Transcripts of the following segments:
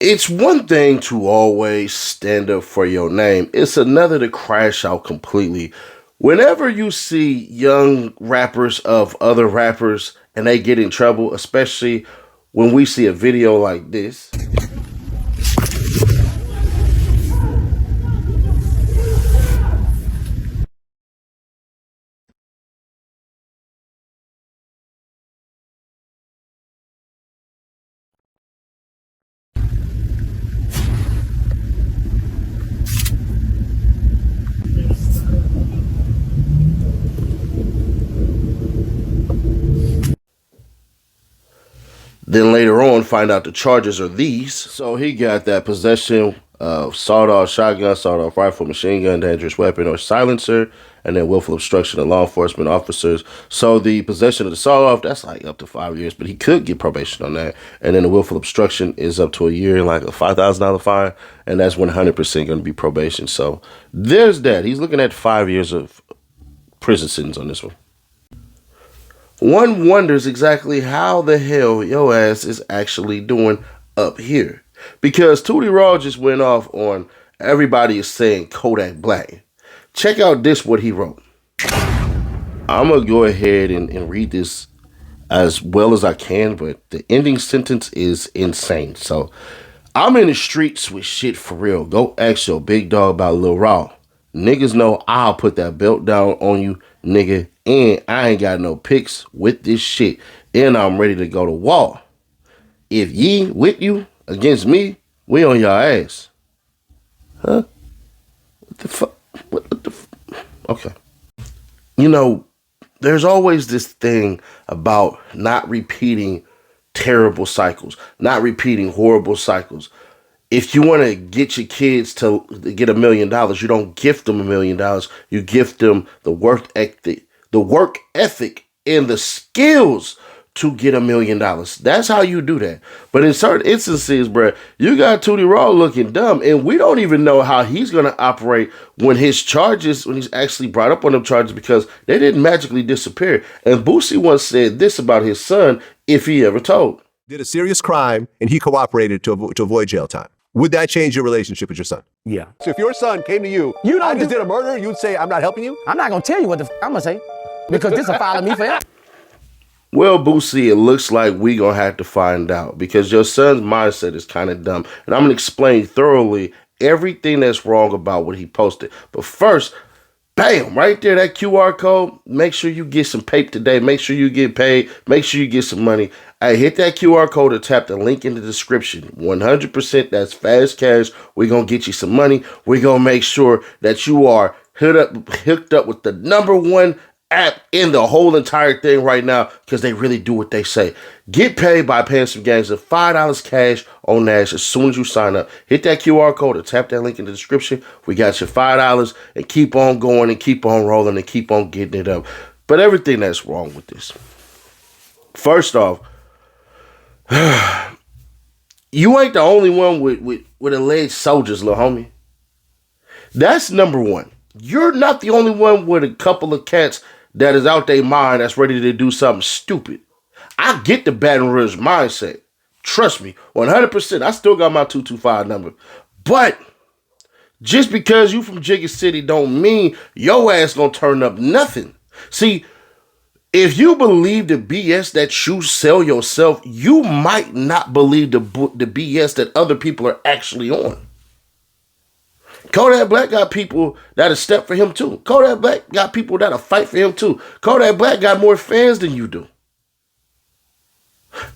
It's one thing to always stand up for your name. It's another to crash out completely. Whenever you see young rappers of other rappers and they get in trouble, especially when we see a video like this. Then later on, find out the charges are these. So he got that possession of sawed-off shotgun, sawed-off rifle, machine gun, dangerous weapon, or silencer, and then willful obstruction of law enforcement officers. So the possession of the sawed-off, that's like up to 5 years, but he could get probation on that. And then the willful obstruction is up to a year, like a $5,000 fine, and that's 100% going to be probation. So there's that. He's looking at 5 years of prison sentence on this one. One wonders exactly how the hell your ass is actually doing up here. Because Tootie Raww just went off on everybody is saying Kodak Black. Check out this, what he wrote. I'm going to go ahead and read this as well as I can, but the ending sentence is insane. So, I'm in the streets with shit for real. Go ask your big dog about Lil Raw. Niggas know I'll put that belt down on you, nigga. And I ain't got no pics with this shit. And I'm ready to go to war. If ye with you against me, we on your ass. Huh? What the fuck? What the Okay. You know, there's always this thing about not repeating terrible cycles, not repeating horrible cycles. If you want to get your kids to get $1 million, you don't gift them $1 million. You gift them the work ethic, and the skills to get $1 million. That's how you do that. But in certain instances, bro, you got Tootie Raww looking dumb, and we don't even know how he's gonna operate when he's actually brought up on them charges, because they didn't magically disappear. And Boosie once said this about his son, if he ever told. Did a serious crime and he cooperated to avoid jail time. Would that change your relationship with your son? Yeah. So if your son came to you, I just did a murder, you'd say, I'm not helping you? I'm not gonna tell you what the I'm gonna say, because this will follow me forever. Well, Boosie, it looks like we gonna have to find out, because your son's mindset is kind of dumb. And I'm gonna explain thoroughly everything that's wrong about what he posted. But first, bam, right there, that QR code. Make sure you get some paper today. Make sure you get paid. Make sure you get some money. Hey, hit that QR code or tap the link in the description. 100%, that's fast cash. We're going to get you some money. We're going to make sure that you are hooked up with the #1 app in the whole entire thing right now, because they really do what they say. Get paid by paying some gangs of $5 cash on Nash as soon as you sign up. Hit that QR code or tap that link in the description. We got you $5 and keep on going and keep on rolling and keep on getting it up. But everything that's wrong with this. First off, you ain't the only one with alleged soldiers, little homie. That's #1. You're not the only one with a couple of cats that is out their mind that's ready to do something stupid. I get the Baton Rouge mindset. Trust me, 100%. I still got my 225 number. But just because you from Jigga City don't mean your ass gonna turn up nothing. See, if you believe the BS that you sell yourself, you might not believe the BS that other people are actually on. Kodak Black got people that'll step for him too. Kodak Black got people that'll fight for him too. Kodak Black got more fans than you do.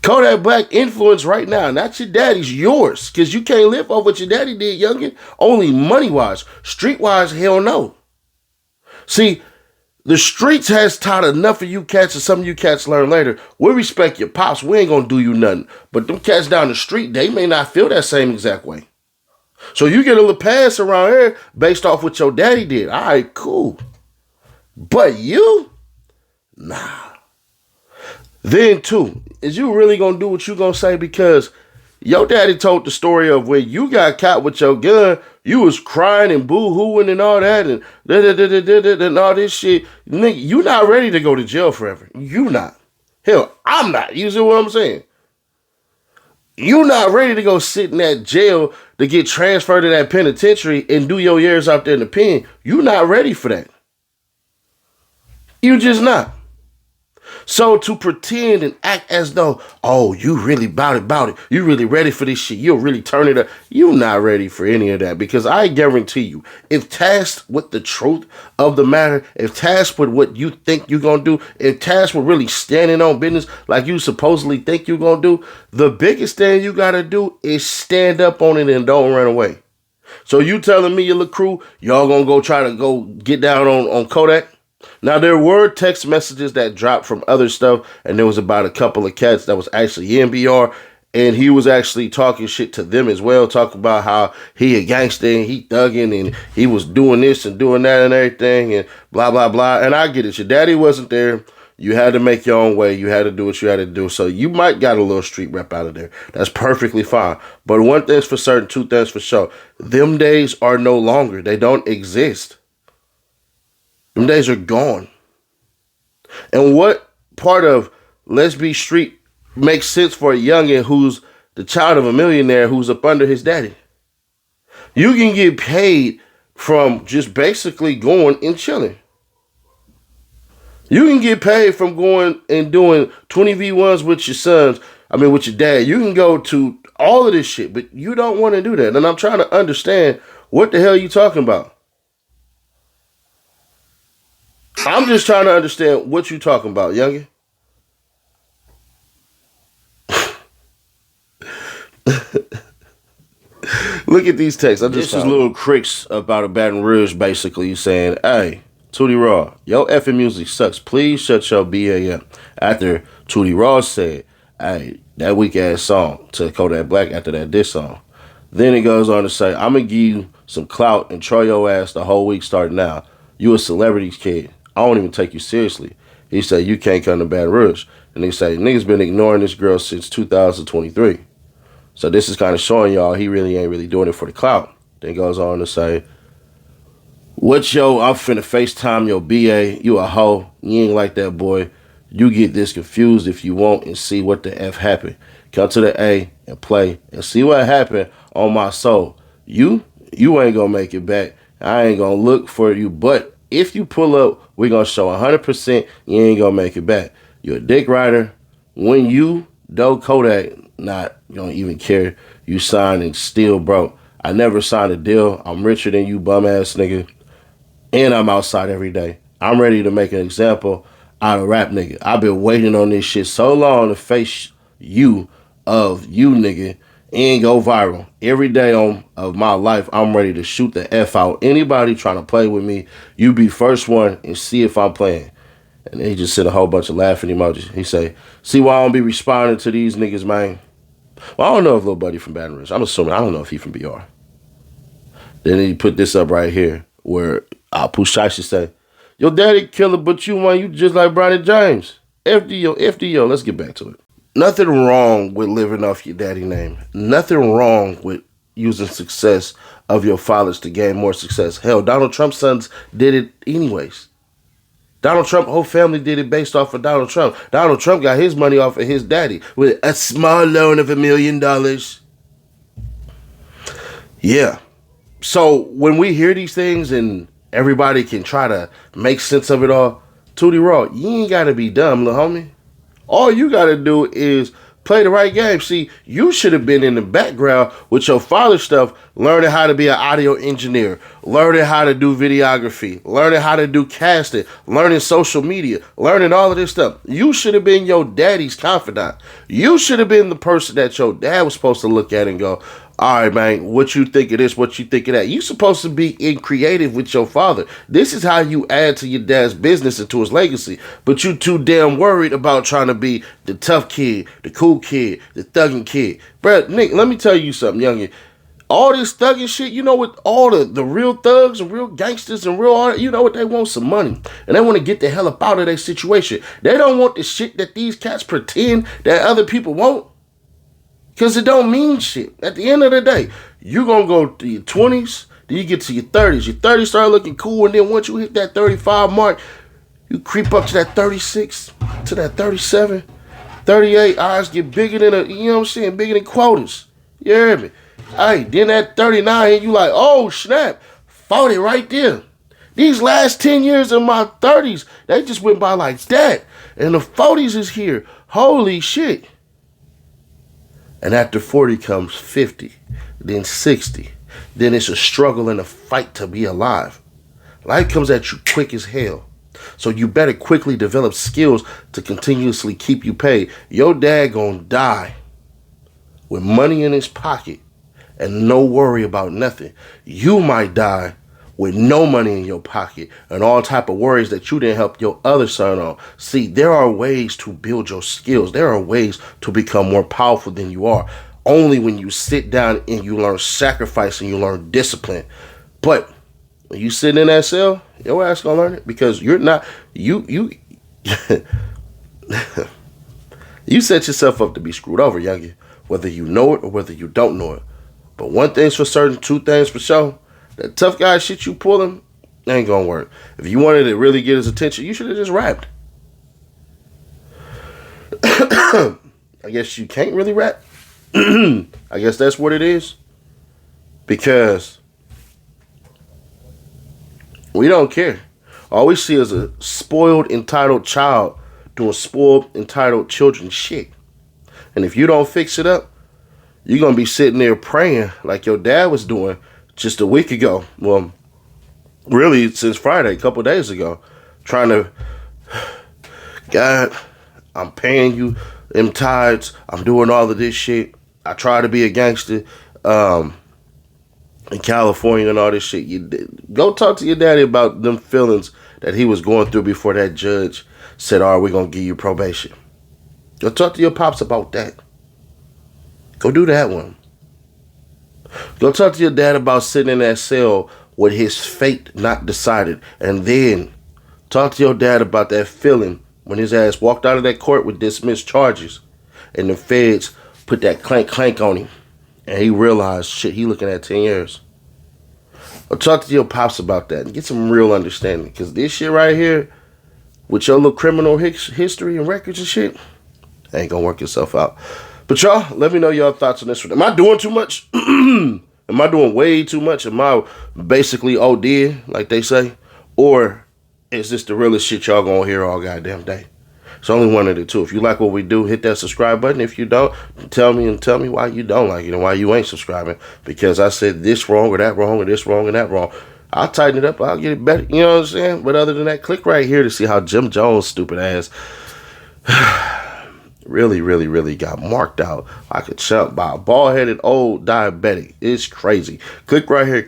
Kodak Black influence right now, not your daddy's, yours. Because you can't live off what your daddy did, youngin. Only money-wise. Street-wise, hell no. See, the streets has taught enough of you cats, and some of you cats learn later. We respect your pops. We ain't gonna do you nothing. But them cats down the street, they may not feel that same exact way. So you get a little pass around here based off what your daddy did. All right, cool. But you? Nah. Then, too, is you really going to do what you going to say? Because your daddy told the story of when you got caught with your gun, you was crying and boo-hooing and all that and and all this shit. Nigga, you not ready to go to jail forever. You not. Hell, I'm not. You see what I'm saying? You not ready to go sit in that jail to get transferred to that penitentiary and do your years out there in the pen. You not ready for that. You just not. So to pretend and act as though, oh, you really about it. You really ready for this shit. You'll really turn it up. You not ready for any of that, because I guarantee you, if tasked with the truth of the matter, if tasked with what you think you're going to do, if tasked with really standing on business like you supposedly think you're going to do, the biggest thing you got to do is stand up on it and don't run away. So you telling me, your little crew, y'all going to go try to go get down on Kodak? Now, there were text messages that dropped from other stuff, and there was about a couple of cats that was actually in BR, and he was actually talking shit to them as well, talking about how he a gangster and he thugging and he was doing this and doing that and everything and blah, blah, blah. And I get it. Your daddy wasn't there. You had to make your own way. You had to do what you had to do. So you might got a little street rep out of there. That's perfectly fine. But one thing's for certain, two things for sure. Them days are no longer. They don't exist. Them days are gone. And what part of Let's Be Street makes sense for a youngin' who's the child of a millionaire who's up under his daddy? You can get paid from just basically going and chilling. You can get paid from going and doing 20v1s with your sons, with your dad. You can go to all of this shit, but you don't want to do that. And I'm trying to understand what the hell you talking about. I'm just trying to understand what you talking about, youngin. Look at these texts. This is little cricks about a Baton Rouge basically saying, hey, Tootie Raww, your effing music sucks. Please shut your BA up. After Tootie Raww said, hey, that weak ass song to Kodak Black after that diss song. Then it goes on to say, I'm going to give you some clout and troll your ass the whole week starting now. You a celebrity kid. I don't even take you seriously. He said, you can't come to Baton Rouge. And they say, niggas been ignoring this girl since 2023. So this is kind of showing y'all he really ain't really doing it for the clout. Then goes on to say, I'm finna FaceTime your BA. You a hoe. You ain't like that, boy. You get this confused if you want and see what the F happened. Come to the A and play and see what happened on my soul. You ain't gonna make it back. I ain't gonna look for you, but if you pull up, we're going to show 100% you ain't going to make it back. You're a dick rider. When you, though Kodak, you don't even care, you signed and still broke. I never signed a deal. I'm richer than you, bum ass nigga. And I'm outside every day. I'm ready to make an example out of rap nigga. I've been waiting on this shit so long to face you nigga and go viral. Every day of my life, I'm ready to shoot the F out. Anybody trying to play with me, you be first one and see if I'm playing. And then he just sent a whole bunch of laughing emojis. He say, see why I don't be responding to these niggas, man? Well, I don't know if little buddy from Baton Rouge. I'm assuming, I don't know if he from BR. Then he put this up right here where Pushai should say, your daddy killer, but you just like Bronny James. FDO, let's get back to it. Nothing wrong with living off your daddy name. Nothing wrong with using success of your fathers to gain more success. Hell, Donald Trump's sons did it anyways. Donald Trump's whole family did it based off of Donald Trump. Donald Trump got his money off of his daddy with a small loan of $1 million. Yeah. So when we hear these things and everybody can try to make sense of it all, Tootie Raww, you ain't got to be dumb, little homie. All you got to do is play the right game. See, you should have been in the background with your father's stuff, learning how to be an audio engineer, learning how to do videography, learning how to do casting, learning social media, learning all of this stuff. You should have been your daddy's confidant. You should have been the person that your dad was supposed to look at and go, all right, man, what you think of this, what you think of that? You supposed to be in creative with your father. This is how you add to your dad's business and to his legacy. But you too damn worried about trying to be the tough kid, the cool kid, the thugging kid. Bruh, Nick, let me tell you something, youngin'. All this thugging shit, you know what, all the real thugs and real gangsters and real art, you know what, they want some money. And they want to get the hell up out of their situation. They don't want the shit that these cats pretend that other people want. Because it don't mean shit. At the end of the day, you're going to go to your 20s, then you get to your 30s. Your 30s start looking cool, and then once you hit that 35 mark, you creep up to that 36, to that 37. 38, eyes get bigger than you know what I'm saying, bigger than quotas. You hear me? Hey, then at 39, you like, oh snap, 40 right there. These last 10 years of my 30s, they just went by like that. And the 40s is here. Holy shit. And after 40 comes 50, then 60. Then it's a struggle and a fight to be alive. Life comes at you quick as hell. So you better quickly develop skills to continuously keep you paid. Your dad gonna die with money in his pocket and no worry about nothing. You might die with no money in your pocket and all type of worries that you didn't help your other son on. See, there are ways to build your skills. There are ways to become more powerful than you are. Only when you sit down and you learn sacrifice and you learn discipline. But when you sit in that cell, your ass gonna learn it because you're not, you you set yourself up to be screwed over, youngin, whether you know it or whether you don't know it. But one thing's for certain, two things for sure. That tough guy shit you pulling ain't gonna work. If you wanted to really get his attention, you should have just rapped. I guess you can't really rap. I guess that's what it is. Because we don't care. All we see is a spoiled, entitled child doing spoiled, entitled children shit. And if you don't fix it up, you're going to be sitting there praying like your dad was doing just a week ago. Well, really since Friday, a couple days ago. Trying to, God, I'm paying you them tithes. I'm doing all of this shit. I try to be a gangster in California and all this shit. You go talk to your daddy about them feelings that he was going through before that judge said, all right, we're going to give you probation. Go talk to your pops about that. Go do that one. Go talk to your dad about sitting in that cell with his fate not decided. And then talk to your dad about that feeling when his ass walked out of that court with dismissed charges and the feds put that clank on him. And he realized, shit, he looking at 10 years. Or talk to your pops about that and get some real understanding. Because this shit right here, with your little criminal history and records and shit, ain't gonna work itself out. But y'all, let me know your thoughts on this one. Am I doing too much? Am I doing way too much? Am I basically OD, like they say? Or is this the realest shit y'all gonna hear all goddamn day? It's only one of the two. If you like what we do, hit that subscribe button. If you don't, tell me why you don't like it and why you ain't subscribing. Because I said this wrong or that wrong or this wrong and that wrong. I'll tighten it up. I'll get it better. You know what I'm saying? But other than that, click right here to see how Jim Jones' stupid ass really got marked out like a chump by a bald-headed old diabetic. It's crazy. Click right here,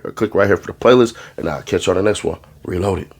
or click right here for the playlist, and I'll catch you on the next one. Reloaded.